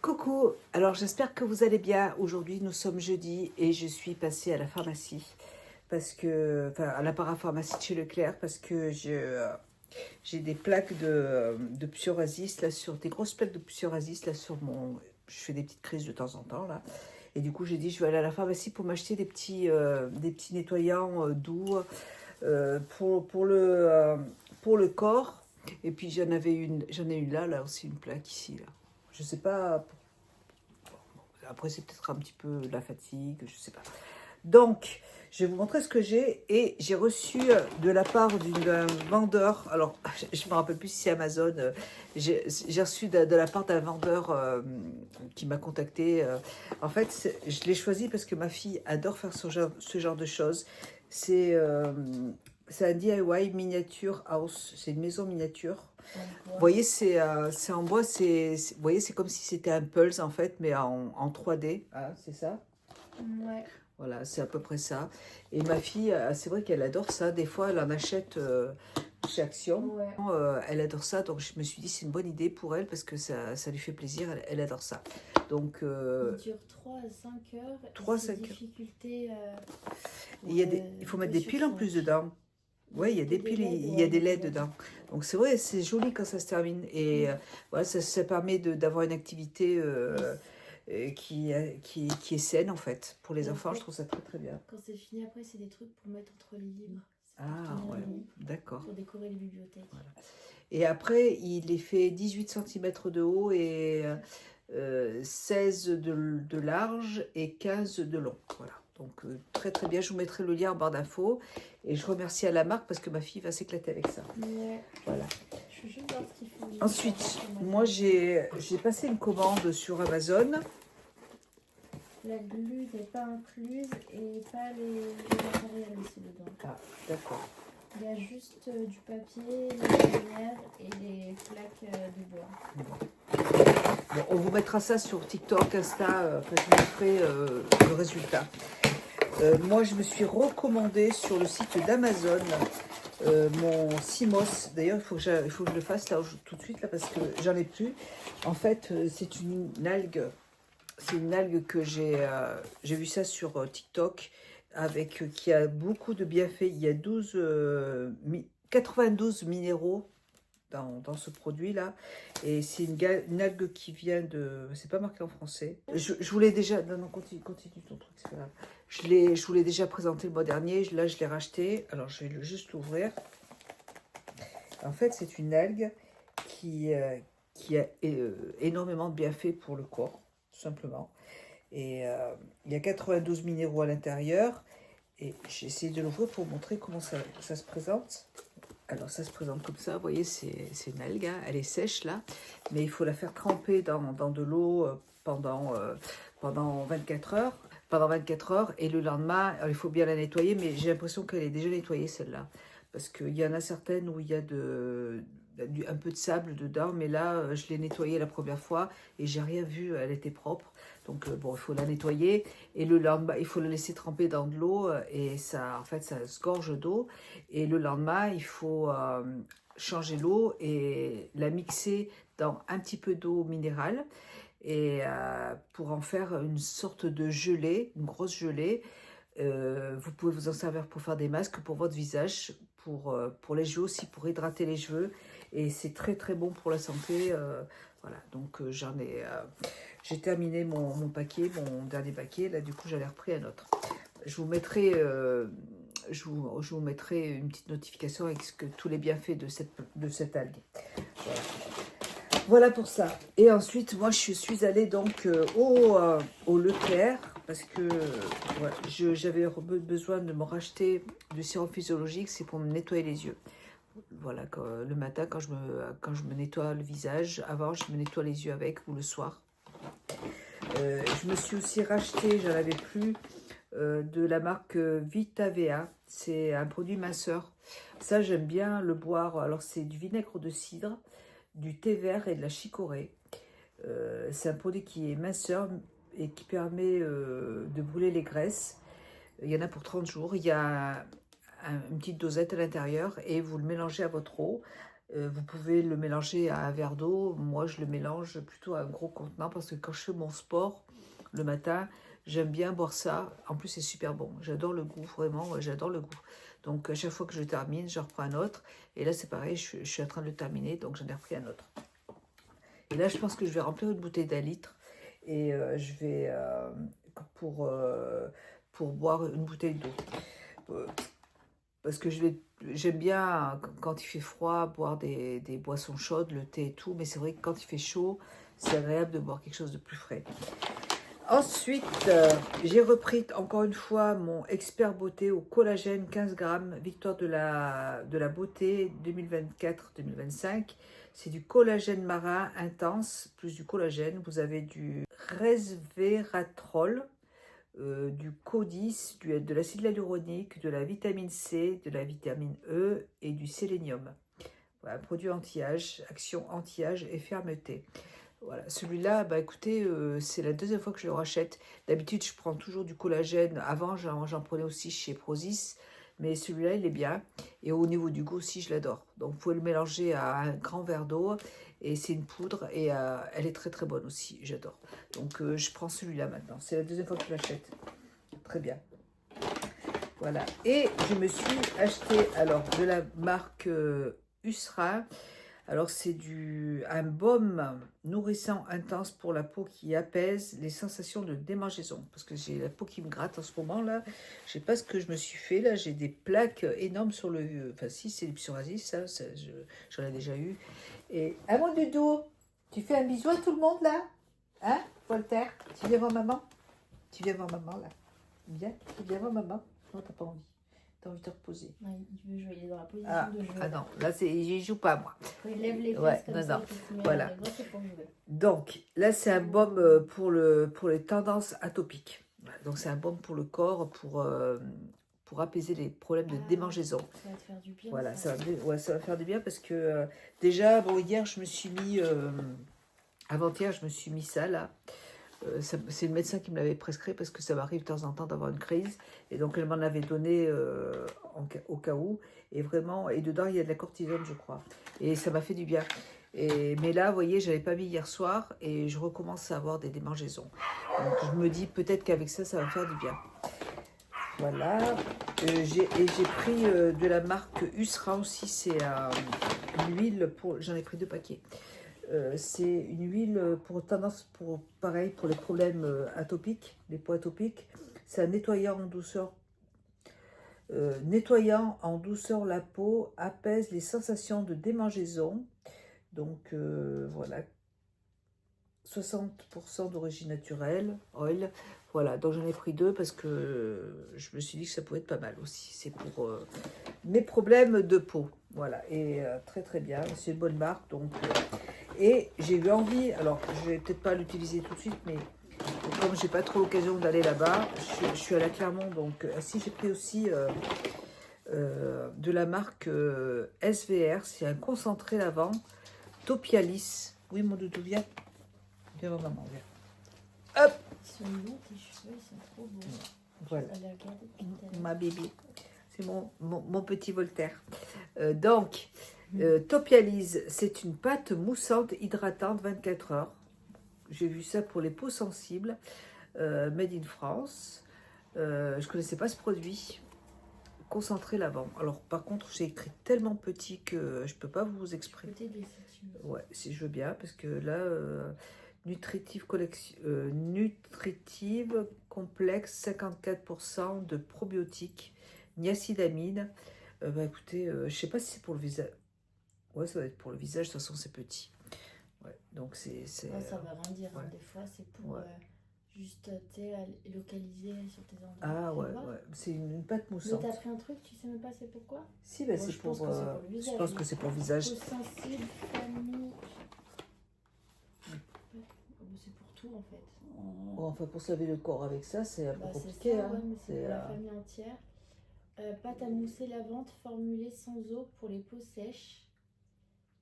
Coucou, alors j'espère que vous allez bien. Aujourd'hui nous sommes jeudi et je suis passée à la pharmacie parce que, enfin à la parapharmacie de chez Leclerc parce que j'ai des plaques de psoriasis là sur, des grosses plaques de psoriasis là sur mon, je fais des petites crises de temps en temps là et du coup j'ai dit je vais aller à la pharmacie pour m'acheter des petits nettoyants doux pour le corps. Et puis j'en ai une là aussi une plaque ici là. Je sais pas. Après, c'est peut-être un petit peu de la fatigue, je sais pas. Donc, je vais vous montrer ce que j'ai. Et j'ai reçu de la part d'un vendeur, alors je ne me rappelle plus si c'est Amazon, j'ai reçu de la part d'un vendeur qui m'a contacté. En fait, je l'ai choisi parce que ma fille adore faire ce genre de choses. C'est un DIY miniature house, c'est une maison miniature. Vous voyez, c'est en bois, vous voyez, c'est comme si c'était un Pulse en fait, mais en 3D. Ah, c'est ça? Ouais. Voilà, c'est à peu près ça. Et ma fille, c'est vrai qu'elle adore ça. Des fois, elle en achète chez Action. Ouais. Elle adore ça, donc je me suis dit c'est une bonne idée pour elle parce que ça lui fait plaisir. Elle adore ça. Donc, Il dure 3 à 5 heures. 3 et ses 5 heures. difficultés. Il faut mettre des piles en plus dedans. Oui, il y a des piles, il y a des LED dedans. Donc c'est vrai, c'est joli quand ça se termine. Et voilà, ça permet d'avoir une activité qui est saine en fait. Pour les enfants, je trouve ça très très bien. Quand c'est fini, après, c'est des trucs pour mettre entre les livres. Ah ouais, d'accord. Pour décorer les bibliothèques. Voilà. Et après, il est fait 18 cm de haut et 16 de large et 15 de long. Voilà. Donc très très bien, je vous mettrai le lien en barre d'infos. Et je remercie à la marque parce que ma fille va s'éclater avec ça. Ouais. Voilà. Je veux juste voir ce qu'il faut. Ensuite, moi j'ai passé une commande sur Amazon. La glu n'est pas incluse et pas les matériels aussi dedans. Ah, d'accord. Il y a juste du papier, des lumières et des plaques de bois. Bon, on vous mettra ça sur TikTok, Insta, quand je vous ferai le résultat. Moi, je me suis recommandé sur le site d'Amazon mon Simos. D'ailleurs, il faut que je le fasse là tout de suite là, parce que j'en ai plus. En fait, c'est une algue. C'est une algue que j'ai vu ça sur TikTok avec qui a beaucoup de bienfaits. Il y a 92 minéraux dans ce produit-là. Et c'est une algue qui vient de... C'est pas marqué en français. Je vous l'ai déjà... Non, non, continue ton truc, c'est pas grave. Je vous l'ai déjà présenté le mois dernier. Là, je l'ai racheté. Alors, je vais juste l'ouvrir. En fait, c'est une algue qui a énormément de bienfaits pour le corps, tout simplement. Et il y a 92 minéraux à l'intérieur. Et j'ai essayé de l'ouvrir pour vous montrer comment ça se présente. Alors ça se présente comme ça, vous voyez, c'est une algue, hein, elle est sèche là, mais il faut la faire tremper dans de l'eau pendant 24 heures. Pendant 24 heures, et le lendemain, alors, il faut bien la nettoyer, mais j'ai l'impression qu'elle est déjà nettoyée celle-là. Parce qu'il y en a certaines où il y a un peu de sable dedans, mais là, je l'ai nettoyée la première fois et j'ai rien vu, elle était propre. Donc bon, il faut la nettoyer et le lendemain, il faut le laisser tremper dans de l'eau et ça, en fait, ça se gorge d'eau. Et le lendemain, il faut changer l'eau et la mixer dans un petit peu d'eau minérale et pour en faire une sorte de gelée, une grosse gelée. Vous pouvez vous en servir pour faire des masques pour votre visage, pour les cheveux aussi, pour hydrater les cheveux. Et c'est très très bon pour la santé. Voilà, donc j'ai terminé mon paquet, mon dernier paquet. Là, du coup, j'en ai repris un autre. Je vous mettrai, je vous mettrai une petite notification avec tous les bienfaits de cette algue. Voilà. Voilà pour ça. Et ensuite, moi, je suis allée donc au Leclerc parce que j'avais besoin de me racheter du sérum physiologique. C'est pour me nettoyer les yeux. Voilà, le matin, quand je me nettoie le visage, avant, je me nettoie les yeux avec, ou le soir. Je me suis aussi racheté, j'en avais plus, de la marque Vitavea. C'est un produit minceur. Ça, j'aime bien le boire. Alors, c'est du vinaigre de cidre, du thé vert et de la chicorée. C'est un produit qui est minceur et qui permet de brûler les graisses. Il y en a pour 30 jours. Il y a une petite dosette à l'intérieur et vous le mélangez à votre eau. Vous pouvez le mélanger à un verre d'eau. Moi, je le mélange plutôt à un gros contenant parce que quand je fais mon sport le matin, j'aime bien boire ça. En plus, c'est super bon. J'adore le goût, vraiment, j'adore le goût. Donc, à chaque fois que je termine, j'en reprends un autre. Et là, c'est pareil, je suis en train de le terminer, donc j'en ai repris un autre. Et là, je pense que je vais remplir une bouteille d'1 litre. Et je vais, pour, euh, pour boire une bouteille d'eau. Parce que j'aime bien, quand il fait froid, boire des boissons chaudes, le thé et tout. Mais c'est vrai que quand il fait chaud, c'est agréable de boire quelque chose de plus frais. Ensuite, j'ai repris encore une fois mon expert beauté au collagène 15 grammes, victoire de la beauté 2024-2025. C'est du collagène marin intense, plus du collagène. Vous avez du resveratrol, du Codis, de l'acide hyaluronique, de la vitamine C, de la vitamine E et du sélénium. Voilà, produit anti-âge, action anti-âge et fermeté. Voilà, celui-là, bah écoutez, c'est la deuxième fois que je le rachète. D'habitude, je prends toujours du collagène. Avant, j'en prenais aussi chez Prozis, mais celui-là, il est bien. Et au niveau du goût aussi, je l'adore. Donc, vous pouvez le mélanger à un grand verre d'eau. Et c'est une poudre et elle est très très bonne aussi. J'adore. Donc, je prends celui-là maintenant. C'est la deuxième fois que je l'achète. Très bien. Voilà. Et je me suis acheté, alors, de la marque Usra. Alors, c'est un baume nourrissant intense pour la peau qui apaise les sensations de démangeaison. Parce que j'ai la peau qui me gratte en ce moment, là. Je sais pas ce que je me suis fait, là. J'ai des plaques énormes sur le... Enfin, si, c'est du psoriasis, ça j'en ai déjà eu. Et, ah, mon doudou, tu fais un bisou à tout le monde, là? Hein, Voltaire? Tu viens voir maman? Tu viens voir maman, là? Bien? Tu viens voir maman? Non, t'as pas envie. T'as envie de te reposer. Non, il veut jouer, il est dans la position de jouer. Ah non, là, j'y joue pas, moi. Quand il lève les fesses Ouais, comme non, ça, non. il se met Voilà. les bras, c'est pour jouer. Donc, là, c'est un baume pour les tendances atopiques. Voilà, donc, c'est un baume pour le corps, pour apaiser les problèmes de démangeaison. Ça va te faire du bien. Voilà, ça. ça va faire du bien parce que déjà, bon, hier, je me suis mis... avant-hier, je me suis mis ça, là. C'est le médecin qui me l'avait prescrit parce que ça m'arrive de temps en temps d'avoir une crise. Et donc, elle m'en avait donné au cas où. Et vraiment, et dedans, il y a de la cortisone, je crois. Et ça m'a fait du bien. Mais là, vous voyez, je n'avais pas mis hier soir et je recommence à avoir des démangeaisons. Donc, je me dis peut-être qu'avec ça, ça va me faire du bien. Voilà. J'ai pris de la marque Usra aussi. C'est une huile pour... J'en ai pris 2 paquets. C'est une huile pareil, pour les problèmes atopiques, les peaux atopiques. C'est un nettoyant en douceur. Nettoyant en douceur la peau, apaise les sensations de démangeaison. Donc voilà, 60% d'origine naturelle, oil. Voilà, donc j'en ai pris 2 parce que je me suis dit que ça pouvait être pas mal aussi. C'est pour mes problèmes de peau. Voilà, et très très bien, c'est une bonne marque. Donc, et j'ai eu envie, alors je vais peut-être pas l'utiliser tout de suite, mais comme j'ai pas trop l'occasion d'aller là-bas, je suis à la Clermont. Donc, si j'ai pris aussi de la marque SVR, c'est un concentré lavant, Topialis. Oui, mon doudou, viens. Viens voir maman, viens. Hop! Ils sont beaux, tes cheveux, ils sont trop beaux. Voilà. Je vais aller regarder depuis tout à l'heure. Ma bébé. C'est mon petit Voltaire. Donc, Topialise, c'est une pâte moussante hydratante 24 heures. J'ai vu ça pour les peaux sensibles. Made in France. Je ne connaissais pas ce produit. Concentré lavant. Alors, par contre, j'ai écrit tellement petit que je ne peux pas vous exprimer. Ouais, si je veux bien, parce que là, nutritive complexe, 54% de probiotiques, niacidamide. Bah écoutez, je sais pas si c'est pour le visage. Ouais, ça va être pour le visage, de toute façon, c'est petit. Ouais, donc c'est. Ouais, ça veut rien dire, ouais. hein. Des fois, c'est pour Ouais. juste localiser sur tes endroits. Ah Tu ouais, vois. ouais. C'est une pâte Mais moussante. t'as pris un truc, tu sais même pas c'est pourquoi? Si, bah, Moi, c'est je pense pour. que c'est pour le visage, je pense que c'est pour le visage. Peau sensible, famille. C'est pour tout en fait. Bon, enfin, pour se laver le corps avec ça, c'est un peu Bah, c'est compliqué. ça, Hein. ouais, mais c'est pour la famille entière. Pâte à mousser lavante formulée sans eau pour les peaux sèches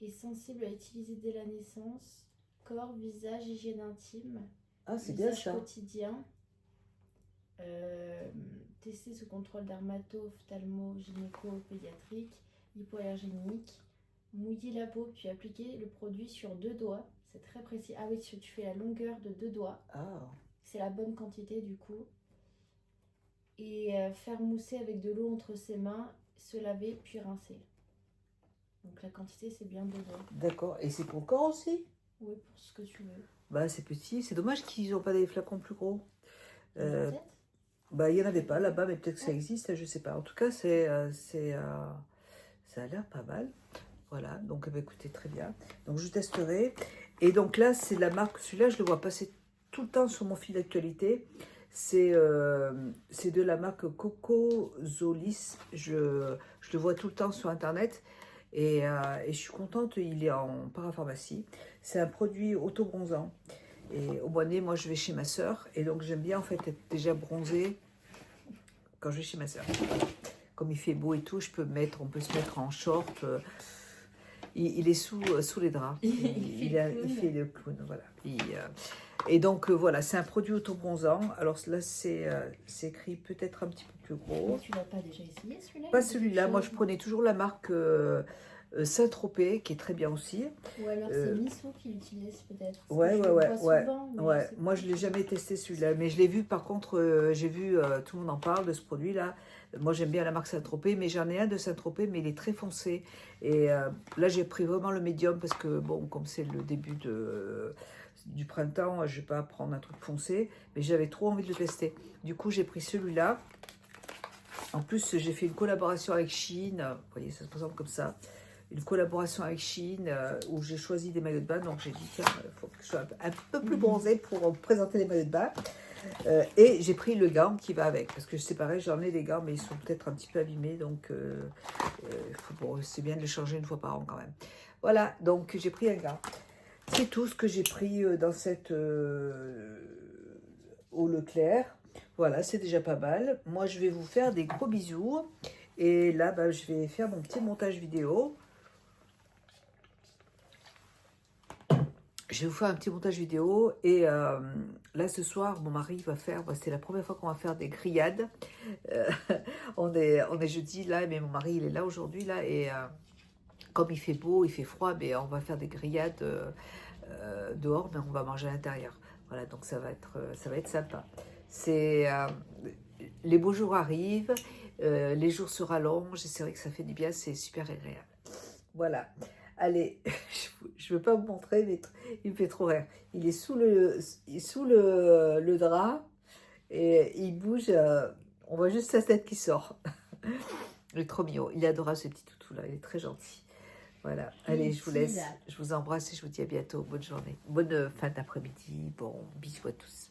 et sensible à utiliser dès la naissance. Corps, visage, hygiène intime. Ah, c'est bien ça. Quotidien. Testé sous contrôle dermato, ophtalmo, gynéco, pédiatrique, hypoallergénique. Mouiller la peau, puis appliquer le produit sur 2 doigts. C'est très précis. Ah oui, tu fais la longueur de 2 doigts. Ah, C'est la bonne quantité du coup. Et faire mousser avec de l'eau entre ses mains, se laver, puis rincer. Donc la quantité, c'est bien 2 doigts. d'accord. Et c'est pour le corps aussi? Oui, pour ce que tu veux. Bah, c'est petit. C'est dommage qu'ils n'ont pas des flacons plus gros. Peut-être. Bah, il n'y en avait pas là-bas, mais peut-être que ça existe, je sais pas. En tout cas, ça a l'air pas mal. Voilà, donc bah, écoutez, très bien. Donc je testerai. Et donc là, c'est la marque, celui-là, je le vois passer tout le temps sur mon fil d'actualité. C'est de la marque Coco Zolis. Je le vois tout le temps sur Internet. Et je suis contente, il est en parapharmacie. C'est un produit auto-bronzant. Et au mois de mai, moi, je vais chez ma sœur. Et donc, j'aime bien, en fait, être déjà bronzée quand je vais chez ma sœur. Comme il fait beau et tout, on peut se mettre en short. Il est sous les draps. Il fait le clown, voilà. Et donc, voilà, c'est un produit auto-bronzant. Alors là, c'est écrit peut-être un petit peu plus gros. Tu l'as pas déjà essayé celui-là? Pas celui-là. Moi, je prenais toujours la marque Saint-Tropez, qui est très bien aussi. Ou alors c'est Missou qui l'utilise peut-être. Ouais. Ouais. Moi, je ne l'ai jamais testé celui-là, mais je l'ai vu, par contre, j'ai vu, tout le monde en parle de ce produit-là. Moi, j'aime bien la marque Saint-Tropez, mais j'en ai un de Saint-Tropez, mais il est très foncé. Et là, j'ai pris vraiment le médium parce que, bon, comme c'est le début du printemps, je ne vais pas prendre un truc foncé, mais j'avais trop envie de le tester. Du coup, j'ai pris celui-là. En plus, j'ai fait une collaboration avec Shein. Vous voyez, ça se présente comme ça. Une collaboration avec Shein où j'ai choisi des maillots de bain. Donc j'ai dit, tiens, il faut que je sois un peu plus bronzée pour présenter les maillots de bain. Et j'ai pris le gant qui va avec. Parce que c'est pareil, j'en ai des gants, mais ils sont peut-être un petit peu abîmés. Donc bon, c'est bien de les changer une fois par an quand même. Voilà, donc j'ai pris un gant. C'est tout ce que j'ai pris dans cette au Leclerc. Voilà, c'est déjà pas mal. Moi, je vais vous faire des gros bisous. Et là, bah, je vais faire mon petit montage vidéo. Je vais vous faire un petit montage vidéo. Et là, ce soir, mon mari va faire... Bah, c'est la première fois qu'on va faire des grillades. On est jeudi, là, mais mon mari, il est là aujourd'hui. Là, et comme il fait beau, il fait froid, mais on va faire des grillades dehors, mais on va manger à l'intérieur. Voilà, donc ça va être sympa. Les beaux jours arrivent, les jours se rallongent, et c'est vrai que ça fait du bien, c'est super agréable. Voilà, allez, je ne veux pas vous montrer, mais il me fait trop rire. Il est sous le drap, et il bouge, on voit juste sa tête qui sort. Il est trop mignon, il est adorable ce petit toutou là, il est très gentil. Voilà, allez, je vous laisse, je vous embrasse et je vous dis à bientôt, bonne journée, bonne fin d'après-midi, bon bisous à tous.